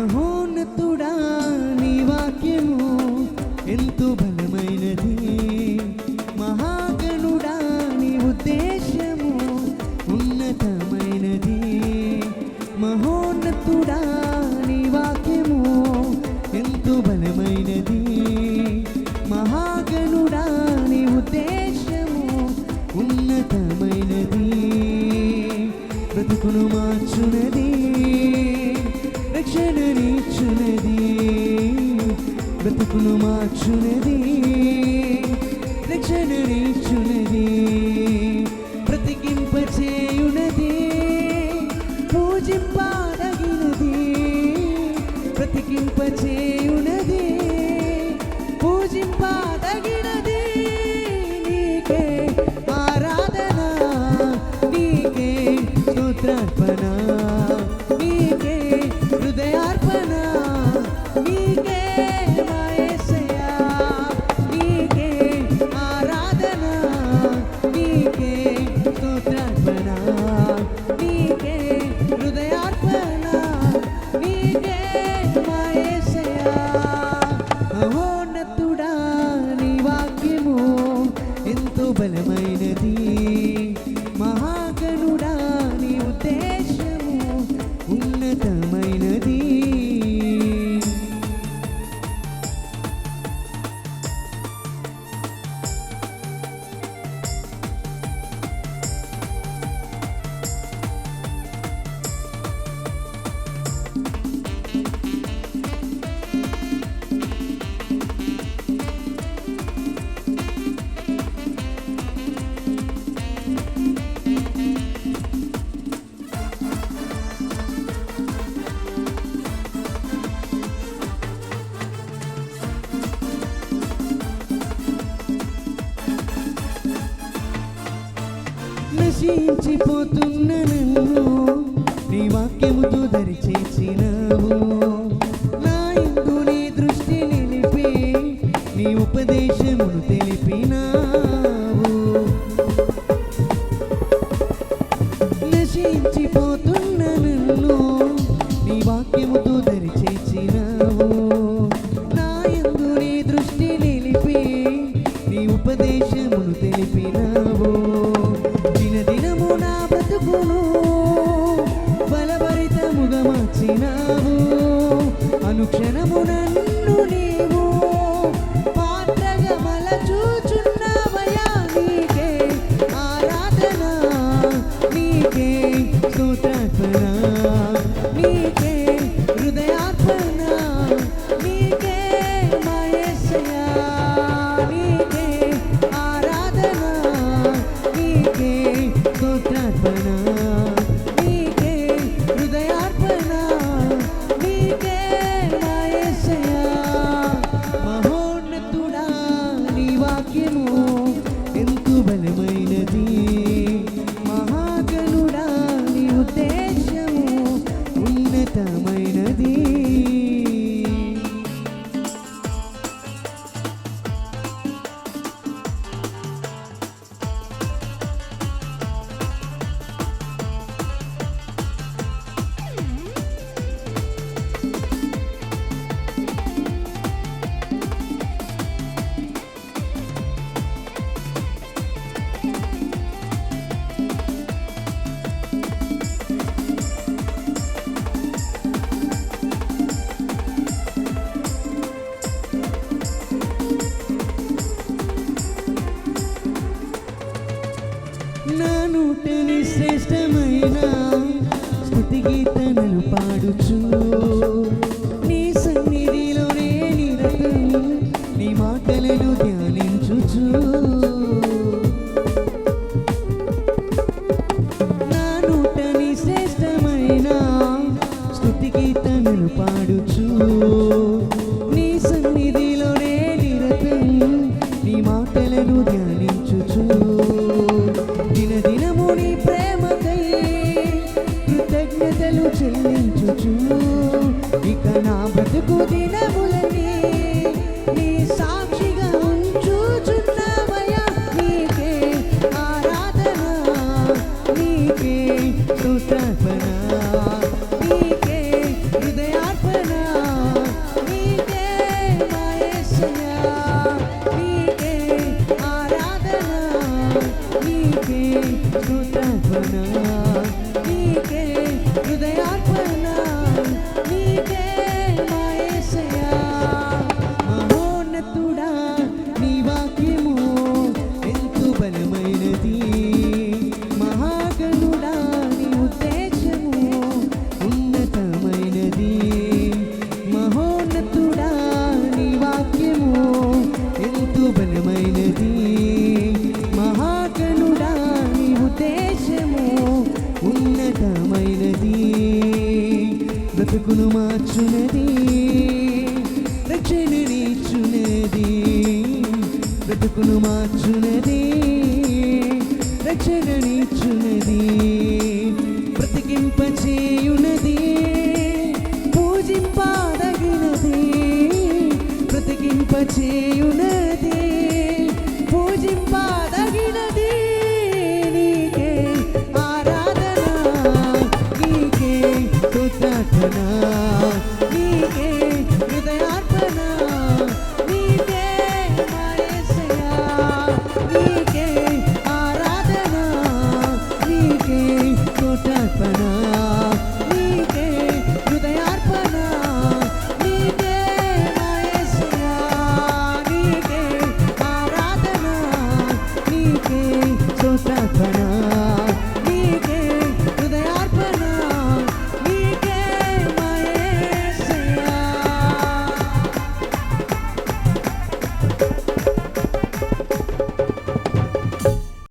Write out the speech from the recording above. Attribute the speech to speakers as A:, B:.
A: మహోన్నతుడా నీ వాక్యము ఎంతో బలమైనది, మహాగణుడా నీ ఉద్దేశము ఉన్నతమైనది. మహోన్నతుడా నీ వాక్యము ఎంతో బలమైనది, మహాగణుడా నీ ఉద్దేశము ఉన్నతమైనది. బ్రతుకును మార్చునది, రక్షణనిచ్చునది. బ్రతుకును మార్చునది, రక్షణనిచ్చునది. బ్రతికింపచేయునది, పూజింపదగినది. బ్రతికింపచేయునది, పూజింపదగినది. నీకే ఆరాధన, నీకే స్తోత్రార్పణ, నీకే హృదయార్పణ, నీకే మా యేసయ్యా. నీకే ఆరాధన, నీకే స్తోత్రార్పణ, నీకే హృదయార్పణ, నీకే మా యేసయ్యా. మహోన్నతుడా నీ వాక్యము ఎంతో బలమైనది, మహాగణుడా నీ ఉద్దేశము ఉన్నతమైనది. నశించిపోతున్న నన్ను నీ వాక్యముతో దరిచేసినావు. నా యందు నీ దృష్టి నిలిపి నీ ఉపదేశమును తెలిపినావు. నశించిపోతున్న నన్ను నీ వాక్యముతో దరిచేసినావు. నా యందు నీ దృష్టి నిలిపి నీ ఉపదేశమును తెలిపినావు. దినదినము నా బ్రతుకును బలభరితముగా మార్చినావు. అనుక్షణము నన్ను నీవు పాత్రగా మలచూచున్నావయ్యా. నీకే ఆరాధన, నీకే స్తోత్రార్పణ, నీకే హృదయార్పణ, నీకే మా యేసయ్యా. నీకే ఆరాధన, నీకే స్తోత్రార్పణ, నీకే హృదయార్పణ, నీకే మా యేసయ్యా. మహోన్నతుడా నీ వాక్యము ఎంతో బలమైనది, మహాగణుడా నీ ఉద్దేశము ఉన్నతమైనది. నా నూటని శ్రేష్టమైన స్తుతి గీతనలు పాడుచు నీ సన్నిధిలోనే నిరతం నీ మాటలను ధ్యానించుచు. నా నూటని శ్రేష్టమైన స్తుతి గీతనలు పాడుచు నీ సన్నిధిలోనే నిరతం నీ మాటలను ధ్యానించుచు. దినదినము నీ ప్రేమకై కృతజ్ఞతలు చెల్లించుచు. ఇక నా బ్రతుకు దినములని నీ సాక్షిగా ఉంచుచున్నావయ్యా. నీకే ఆరాధన, నీకే స్తోత్రార్పణ, నీకే హృదయార్పణ, నీకే స్తోత్రార్పణ, నీకే హృదయార్పణ, నీకే మా యేసయ్యా. మహోన్నతుడా నీ వాక్యము ఎంతో బలమైనది, మహాగణుడా నీ ఉద్దేశము ఉన్నతమైనది. మహోన్నతుడా నీ వాక్యము ఎంతో బలమైనది, మహాగణుడా నీ ఉద్దేశము ఉన్నతమైనది. బ్రతుకును మార్చునది, రక్షణనిచ్చునది, బ్రతుకును మార్చునది, రక్షణనిచ్చునది, బ్రతికింపచేయునది, పూజింపదగినది, బ్రతికింపచేయునది, పూజింపదగినది. నీకే ఆరాధన, నీకే స్తోత్రార్పణ, నీకే హృదయార్పణ, నీకే మా యేసయ్యా. నీకే ఆరాధన, నీకే స్తోత్రార్పణ, నీకే హృదయార్పణ, నీకే మా యేసయ్యా. నీకే ఆరాధన, నీకే స్తోత్రార్పణ.